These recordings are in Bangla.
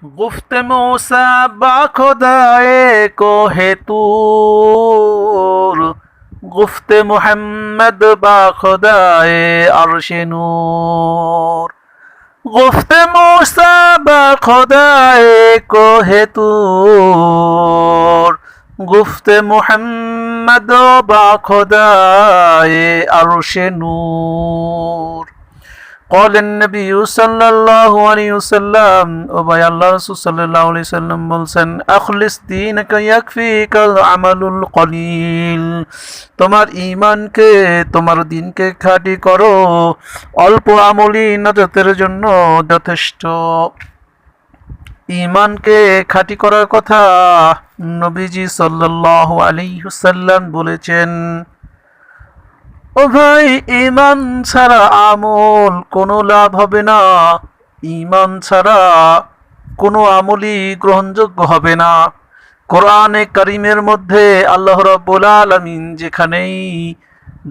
गुफ्त मूसा बाखुदाए कोहे तूर, गुफ्त मुहम्मद बाखुदाए अर्श नूर। गुफ्त मूसा बाखुदाए कोहे तूर, गुफ्त मुहम्मद बाखुदाए अर्श नूर। قال النبي صلى الله عليه وسلم وبي الله رسول صلى الله عليه وسلم বলছেন أخلص دينك يكفيك العمل القليل, তোমার ঈমানকে তোমার দিনকে খাঁটি করো, অল্প আমলই নাজাতের জন্য যথেষ্ট। ঈমানকে খাঁটি করার কথা নবীজি সাল্লাল্লাহু আলাইহি ওয়াসাল্লাম বলেছেন। ও ভাই, ঈমান ছাড়া আমল কোনো লাভ হবে না, ঈমান ছাড়া কোনো আমলই গ্রহণযোগ্য হবে না। কোরআনে কারিমের মধ্যে আল্লাহ রাব্বুল আলামিন যেখানেই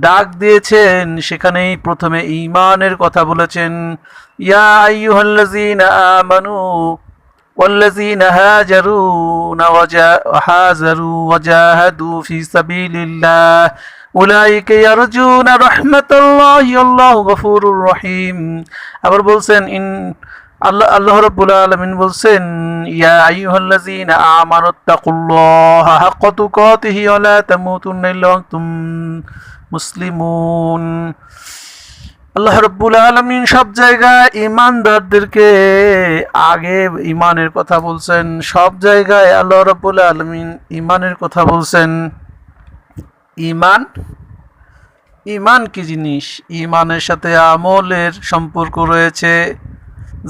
ডাক দিয়েছেন সেখানেই প্রথমে ঈমানের কথা বলেছেন। ইয়া আইয়ুহাল্লাযীনা আমানু ওয়াল্লাযীনা হাজারু ওয়াজাহাদু ফি সাবিলিল্লাহ উলাইকা ইয়ারজুনা রাহমাতাল্লাহি আল্লাহু গফুরুর রহিম। আবার বলছেন আল্লাহ রাব্বুল আলামিন বলছেন ইয়া আইয়ুহাল্লাযীনা আমানুত্তাকুল্লাহা হাক্কা তুকাতিহি ওয়া লা তামুতুন্না ইল্লা ওয়া আনতুম মুসলিমুন। আল্লাহ রাব্বুল আলামিন সব জায়গায় ঈমানদারদেরকে আগে ঈমানের কথা বলছেন, সব জায়গায় আল্লাহ রাব্বুল আলামিন ঈমানের কথা বলছেন। ঈমান কি জিনিস? ঈমানের সাথে আমলের সম্পর্ক রয়েছে।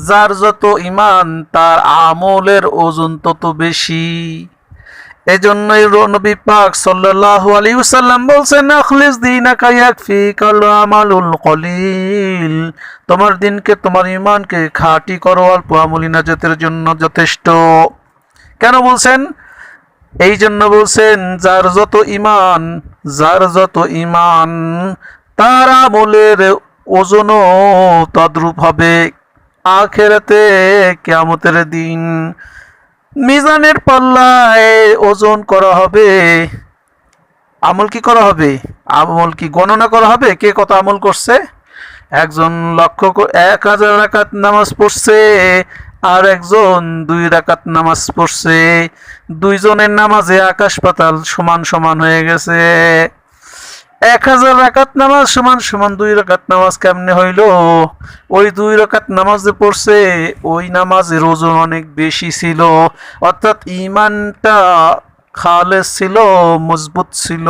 যার যত ঈমান তার আমলের ওজন তত বেশি। এজন্যই নবী পাক সাল্লাল্লাহু আলাইহি ওয়াসাল্লাম বলছেন আখলিস দীনাকা ইয়াকফিকাল আমালুল কলিল, তোমার দিনকে তোমার ঈমানকে খাঁটি করো, অল্প আমলই নাজাতের জন্য যথেষ্ট। কেন বলছেন? এই জন্য বলছেন যার যত ঈমান তার আমলের ওজনও তদ্রূপ হবে। আখিরাতে কিয়ামতের দিন মিজানের পাল্লায় ওজন করা হবে। আমল কি করা হবে? আমল কি গণনা করা হবে কে কত আমল করছে? একজন 1000 রাকাত নামাজ পড়ছে আর একজন 2 রাকাত নামাজ পড়ছে, দুইজনের নামাজে আকাশ পাতাল সমান সমান হয়ে গেছে। 1000 রাকাত নামাজ সমান সমান 2 রাকাত নামাজ কেমনে হইল? ওই 2 রাকাত নামাজ যে পড়ছে ওই নামাজের ওজন অনেক বেশি ছিল, অর্থাৎ ঈমানটা খালেস ছিল, মজবুত ছিল,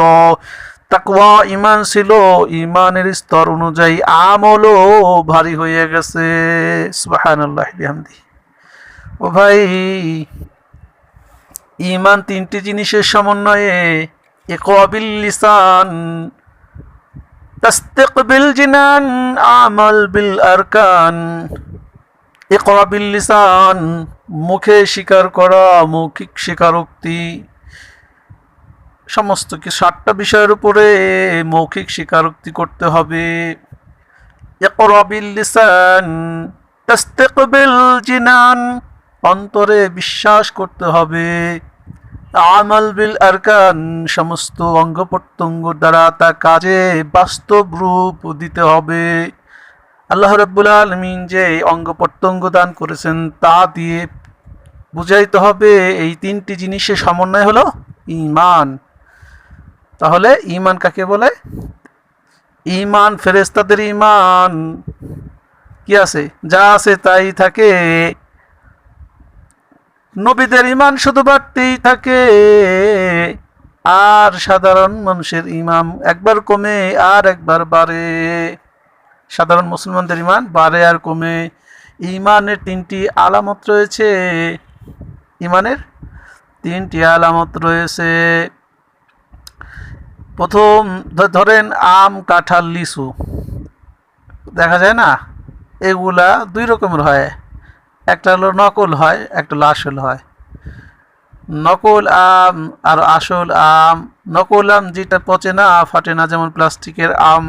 তাকওয়া ঈমান ছিল, ঈমানের স্তর অনুযায়ী আমলও ভারী হয়ে গেছে। সুবহানাল্লাহি বিহামদিহি। ও ভাই, ঈমান 3টি জিনিসের সমন্বয়ে। ইকরা বিল লিসান তাস্তাকবিল জিনান আমাল বিল আরকান। ইকরা বিল লিসান মুখে স্বীকার করা, মৌখিক স্বীকারোক্তি, সমস্ত কি 7টা বিষয়ের উপরে মৌখিক স্বীকারোক্তি করতে হবে। ইকরা বিল লিসান তাস্তাকবিল জিনান অন্তরে বিশ্বাস করতে হবে। আমাল বিল আরকান সমস্ত অঙ্গ প্রত্যঙ্গ দ্বারা তা কাজে বাস্তব রূপ দিতে হবে। আল্লাহ রাব্বুল আলামিন যে অঙ্গ প্রত্যঙ্গ দান করেছেন তা দিয়ে বুঝাইতে হবে। এই 3টি জিনিসের সমন্বয় হলো ঈমান। তাহলে ঈমান কাকে বলে? ঈমান ফেরেশতাদের ঈমান কি আছে? যা আছে তাই থাকে। নবীদের ঈমান শুধু বাড়তেই থাকে, আর সাধারণ মানুষের ঈমান একবার কমে আর একবার বাড়ে। সাধারণ মুসলমানদের ঈমান বাড়ে আর কমে। ঈমানের 3টি আলামত রয়েছে। ঈমানের 3টি আলামত রয়েছে। প্রথম ধরেন আম, কাঁঠাল, লিচু দেখা যায় না, এগুলা 2 রকমের হয়। একটা হলো নকল হয়, একটা হলো আসল হয়। নকল আম আর আসল আম। নকল আম যেটা পচে না, ফাটে না, যেমন প্লাস্টিকের আম,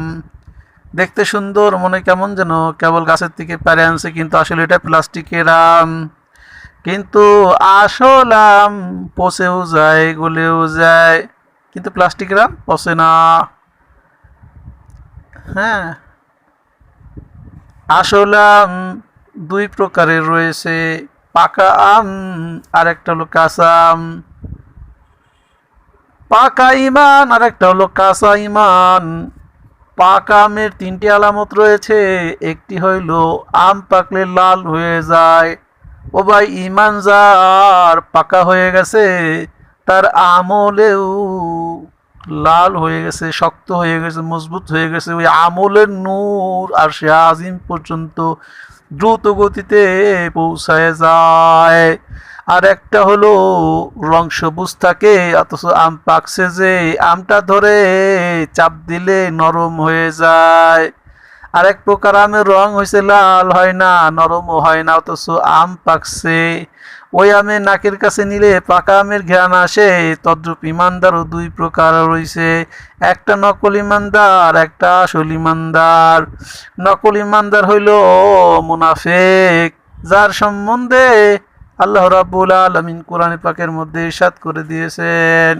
দেখতে সুন্দর, মনে কেমন যেন কেবল গাছের থেকে পেড়ে আনছে, কিন্তু আসলে এটা প্লাস্টিকের আম। কিন্তু আসল আম পচেও যায়, গলেও যায়, কিন্তু প্লাস্টিকের আম পচে না। হ্যাঁ, আসল আম দুই প্রকারের রয়েছে, পাকা আম আর একটা হলো কাঁচা আম। পাকা ইমান আর একটা হলো কাঁচা ইমান। পাকা আমের তিনটি আলামত রয়েছে। একটি হইল আম পাকলে লাল হয়ে যায়। ও ভাই, ইমান যার পাকা হয়ে গেছে, তার আমলেও লাল হয়ে গেছে, শক্ত হয়ে গেছে, মজবুত হয়ে গেছে। ওই আমলের নূর আর সে আজিম পর্যন্ত দ্রুত গতিতে পৌঁছায় যায়। আর একটা হলো রং সবুজ থাকে অথচ আম পাকছে যে, আমটা ধরে চাপ দিলে নরম হয়ে যায়। আরেক প্রকার আমের রং হয়েছে লাল, হয় না, নরমও হয় না, অথচ আম পাকছে। ওই আমে নাকের কাছে নিলে পাকা আমের ঘ্রাণ আসে। তদ্রূপ ইমানদারও দুই প্রকার রয়েছে, একটা নকল ইমানদার, একটা আসল ইমানদার। নকল ইমানদার হইল মুনাফেক, যার সম্বন্ধে আল্লাহ রাব্বুল আলামিন কোরআন পাকের মধ্যে ইরশাদ করে দিয়েছেন,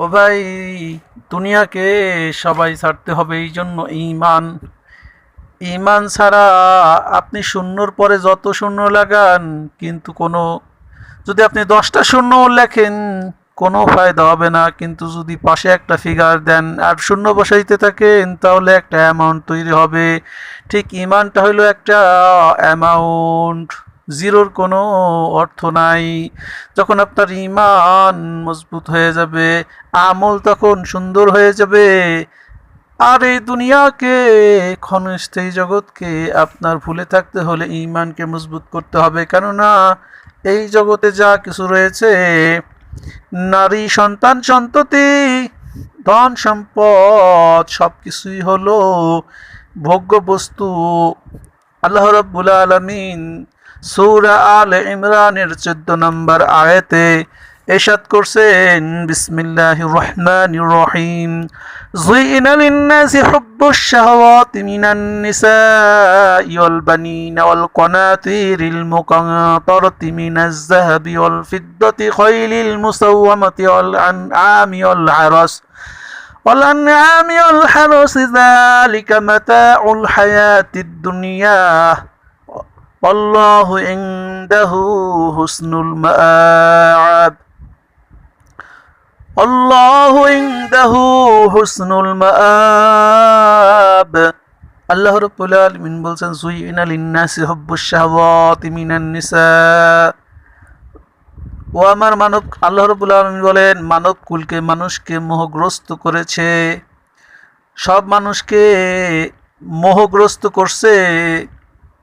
ও ভাই, দুনিয়াকে সবাই ছাড়তে হবে, এই জন্য ঈমান। ঈমান ছাড়া আপনি শূন্যর পরে যত শূন্য লাগান, কিন্তু কোনো, যদি আপনি 10টা শূন্য লেখেন কোনো ফায়দা হবে না, কিন্তু যদি পাশে একটা ফিগার দেন আর শূন্য বসাইতে থাকেন তাহলে একটা অ্যামাউন্ট তৈরি হবে। ঠিক ঈমানটা হলো একটা অ্যামাউন্ট, জিরোর কোনো অর্থ নাই। যখন আপনার ঈমান মজবুত হয়ে যাবে, আমল তখন সুন্দর হয়ে যাবে। আর এই দুনিয়াকে, ক্ষণস্থায়ী জগৎকে আপনার ভুলে থাকতে হলে ঈমানকে মজবুত করতে হবে। কেননা এই জগতে যা কিছু রয়েছে, নারী, সন্তান, সন্ততি, ধন সম্পদ, সব কিছুই হলো ভোগ্য বস্তু। আল্লাহ রাব্বুল আলামিন সূরা আলে ইমরানের 14 নম্বর আয়াতে ইরশাদ করছেন, বিসমিল্লাহির রহমানির রহিম, যুইনা লিন-নাসি হুব্বুশ শাহাওয়াতি মিনান নিসাই ওয়াল বানিনা ওয়াল কনাতিরিল মুকান্তারাতি মিনাজ যাহাবি ওয়াল ফিদ্দাতি খাইলিল মুসাওওয়ামাতি ওয়াল আনআমি ওয়াল হারস যালিকা মাতাউল হায়াতিদ দুনিয়া ওয়াল্লাহু ইনদাহু হুসনুল মাআব। আল্লাহু ইনদাহু হুসনুল মাআব। আল্লাহ রাব্বুল আলামিন বলছেন, যুইনা লিন-নাসি হুব্বুশ শাহাওয়াতি মিনান নিসা। ও আমার মানব, আল্লাহ রাব্বুল আলামিন বলেন, মানব কুলকে, মানুষকে মোহগ্রস্ত করেছে, সব মানুষকে মোহগ্রস্ত করছে,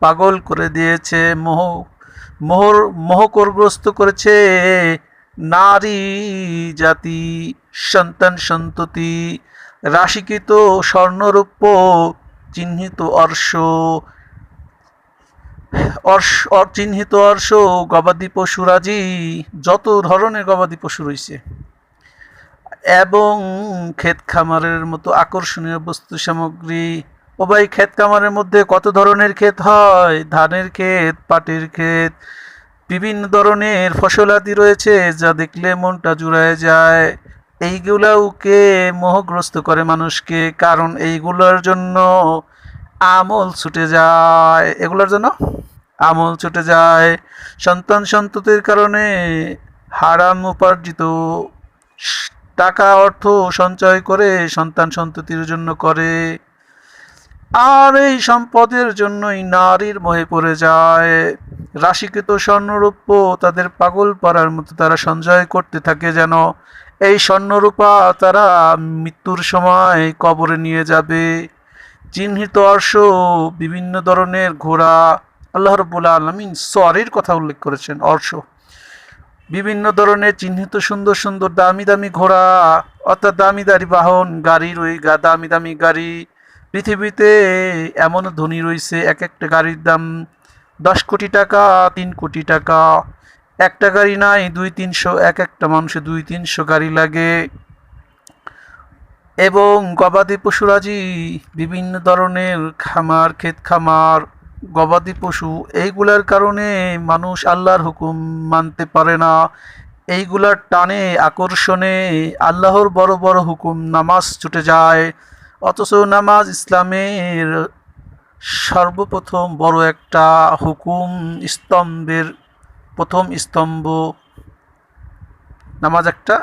পাগল করে দিয়েছে, মোহগ্রস্ত করেছে নারী জাতি, সন্তান সন্ততি, রাশিকৃত স্বর্ণরূপ্য, চিহ্নিত চিহ্নিত অর্শ, গবাদি পশুরাজি, যত ধরনের গবাদি পশু রয়েছে, এবং ক্ষেত খামারের মতো আকর্ষণীয় বস্তু সামগ্রী। ও ভাই, ক্ষেত খামারের মধ্যে কত ধরনের ক্ষেত হয়, ধানের ক্ষেত, পাটের ক্ষেত, বিভিন্ন ধরনের ফসলাদি রয়েছে, যা দেখলে মনটা জুড়ায় যায়। এইগুলাকে মোহগ্রস্ত করে মানুষকে, কারণ এইগুলোর জন্য আমল ছুটে যায়, এগুলোর জন্য আমল ছুটে যায়। সন্তান সন্ততির কারণে হারাম উপার্জিত টাকা, অর্থ সঞ্চয় করে সন্তান সন্ততির জন্য করে, আর এই সম্পদের জন্যই নারীর মোহে পড়ে যায়। রাশিকৃত স্বর্ণরূপ্য তাদের পাগল পারার মতো তারা সঞ্চয় করতে থাকে, যেন এই স্বর্ণরূপা তারা মৃত্যুর সময় কবরে নিয়ে যাবে। চিহ্নিত অর্শ, বিভিন্ন ধরনের ঘোড়া, আল্লাহ রাব্বুল আলামিন সওয়ারির কথা উল্লেখ করেছেন, অর্শ, বিভিন্ন ধরনের চিহ্নিত সুন্দর সুন্দর দামি দামি ঘোড়া, অর্থাৎ দামি দামি বাহন, গাড়ি, দামি দামি গাড়ি। পৃথিবীতে এমন ধনী রয়েছে, এক একটা গাড়ির দাম 10 কোটি টাকা, 3 কোটি টাকা। একটা গাড়ি নাই, 200-300, এক একটা মানুষের 200-300 গাড়ি লাগে। এবং গবাদি পশুরাজি, বিভিন্ন ধরনের খামার, ক্ষেত খামার, গবাদি পশু, এইগুলার কারণে মানুষ আল্লাহর হুকুম মানতে পারে না। এইগুলার টানে আকর্ষণে আল্লাহর বড় বড় হুকুম নামাজ ছুটে যায়। অথচ নামাজ ইসলামের সর্বপ্রথম বড় একটা হুকুম, স্তম্ভের প্রথম স্তম্ভ নামাজ। একটা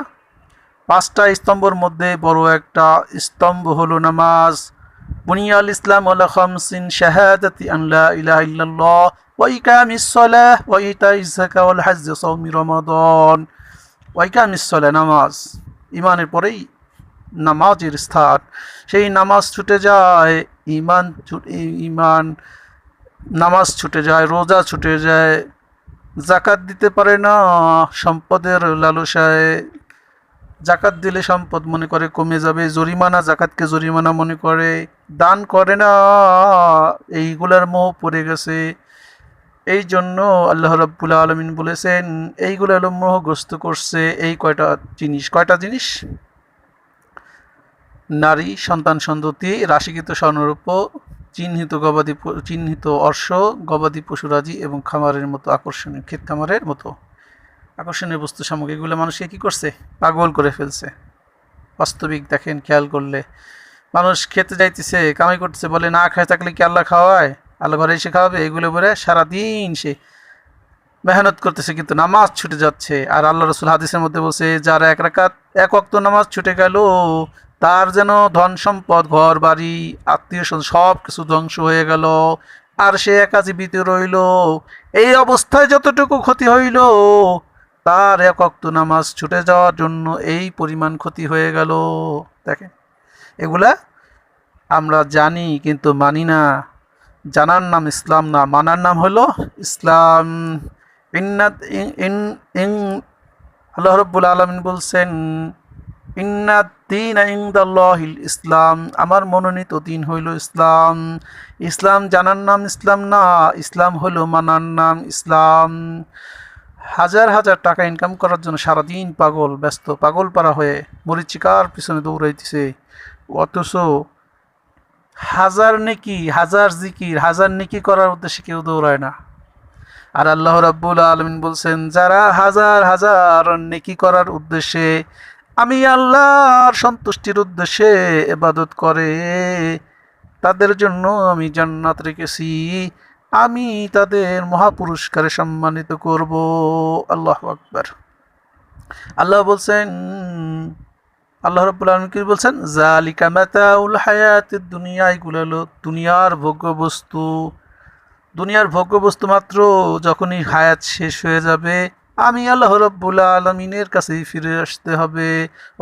পাঁচটা স্তম্ভের মধ্যে বড় একটা স্তম্ভ হলো নামাজ। বুনিয়াল ইসলাম আলা খামসিন শাহাদাতি আন লা ইলাহা ইল্লাল্লাহ ওয়া ইকামিস সালাহ ওয়া ইতাইজ যাকাত ওয়াল হজ্জ সাওমি রমাদান। ওয়া ইকামিস সালাহ, নামাজ। ইমানের পরেই নামাজের স্থান। সেই নামাজ ছুটে যায়, ইমান, নামাজ ছুটে যায়, রোজা ছুটে যায়, জাকাত দিতে পারে না সম্পদের লালসায়। জাকাত দিলে সম্পদ মনে করে কমে যাবে, জরিমানা, জাকাতকে জরিমানা মনে করে, দান করে না, এইগুলার মোহ পড়ে গেছে। এই জন্য আল্লাহ রাব্বুল আলামিন বলেছেন এইগুলো হলো মোহগ্রস্ত করছে এই কয়টা জিনিস: নারী, সন্তান সন্ততি, রাশিকৃত স্বর্ণরূপ, চিহ্নিত অশ্ব, গবাদি পশুরাজি এবং খামারের মতো আকর্ষণীয়, ক্ষেত খামারের মতো আকর্ষণীয় বস্তু সামগ্রী। এগুলো মানুষকে কি করছে? পাগল করে ফেলছে। বাস্তবিক দেখেন, খেয়াল করলে মানুষ খেতে যাইতেছে, কামাই করতেছে, বলে না খায় থাকলে কি আল্লাহ খাওয়ায়? আল্লাহ ঘরে এসে খাওয়াবে? এগুলো বলে সারাদিন সে মেহনত করতেছে, কিন্তু নামাজ ছুটে যাচ্ছে। আর আল্লাহ রসুল হাদিসের মধ্যে বলছে, যারা এক ওয়াক্ত নামাজ ছুটে গেল, তার যেন ধন সম্পদ, ঘর বাড়ি, আত্মীয় স্বজন সব কিছু ধ্বংস হয়ে গেল, আর সে একা জীবিত রইল। এই অবস্থায় যতটুকু ক্ষতি হইল, তার এক ওয়াক্ত নামাজ ছুটে যাওয়ার জন্য এই পরিমাণ ক্ষতি হয়ে গেল। দেখেন, এগুলা আমরা জানি কিন্তু মানি না। জানার নাম ইসলাম না, মানার নাম হলো ইসলাম। আল্লাহ রাব্বুল আলামিন বলছেন, ইন্নাদ-দীনা ইনদাল্লাহিল ইসলাম, আমার মনোনীত দিন হইল ইসলাম। ইসলাম জানার নাম ইসলাম না, ইসলাম হলো মানার নাম ইসলাম। হাজার হাজার টাকা ইনকাম করার জন্য সারাদিন ব্যস্ত, পাগল পারা হয়ে মরিচিকার পিছনে দৌড়াইতেছে, অথচ হাজার নেকি, হাজার জিকির, হাজার নেকি করার উদ্দেশ্যে কেউ দৌড়ায় না। আর আল্লাহ রাব্বুল আলামিন বলছেন, যারা হাজার হাজার নেকি করার উদ্দেশ্যে, আমি আল্লাহর সন্তুষ্টির উদ্দেশ্যে ইবাদত করে, তাদের জন্য আমি জান্নাত রেখেছি, আমি তাদের মহাপুরস্কারে সম্মানিত করব। আল্লাহু আকবার। আল্লাহ বলছেন, আল্লাহ রাব্বুল আলামিন কি বলছেন? যালিকা মাতাউল হায়াতিদ দুনিয়া, এগুলো হলো দুনিয়ার ভোগ্যবস্তু। দুনিয়ার ভোগ্যবস্তু মাত্র যখনই হায়াত শেষ হয়ে যাবে, আমি আল্লাহ রাব্বুল আলামিনের কাছেই ফিরে আসতে হবে।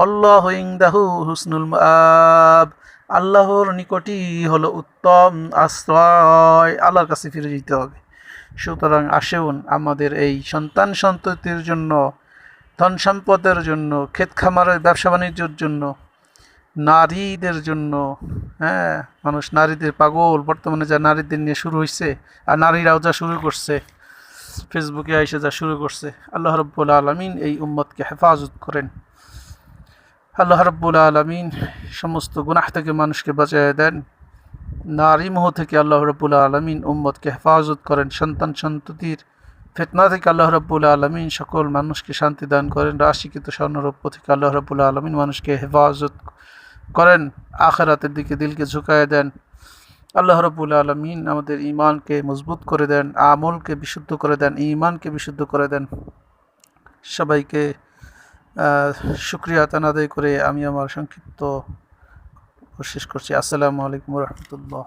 আল্লাহু ইনদাহু হুসনুল মাআব, আল্লাহর নিকটই হলো উত্তম আশ্রয়, আল্লাহর কাছে ফিরে যেতে হবে। সুতরাং আসুন, আমাদের এই সন্তান সন্ততির জন্য, ধন সম্পদের জন্য, ক্ষেত খামারের ব্যবসা বাণিজ্যের জন্য, নারীদের জন্য, হ্যাঁ, মানুষ নারীদের পাগল, বর্তমানে যা নারীদের নিয়ে শুরু হয়েছে, আর নারীরাও যা শুরু করছে, ফেসবুকে এসে যা শুরু করছে, আল্লাহ রাব্বুল আলামিন এই উম্মতকে হেফাজত করেন। আল্লাহ রাব্বুল আলামিন সমস্ত গুনাহ থেকে মানুষকে বাঁচিয়ে দেন। নারী মোহ থেকে আল্লাহ রাব্বুল আলামিন উম্মতকে হেফাজত করেন। সন্তান সন্ততির ফিতনা থেকে আল্লাহ রাব্বুল আলামিন সকল মানুষকে শান্তি দান করেন। রাশিকৃত স্বর্ণরৌপ্য থেকে আল্লাহ রাব্বুল আলামিন মানুষকে হেফাজত করেন। আখিরাতের দিকে দিলকে ঝুঁকায় দেন। আল্লাহ রাব্বুল আলামিন আমাদের ঈমানকে মজবুত করে দেন, আমলকে বিশুদ্ধ করে দেন, ঈমানকে বিশুদ্ধ করে দেন। সবাইকে শুকরিয়া আদায় করে আমি আমার সংক্ষিপ্ত শেষ করছি। আসসালামু আলাইকুম ওয়া রাহমাতুল্লাহ।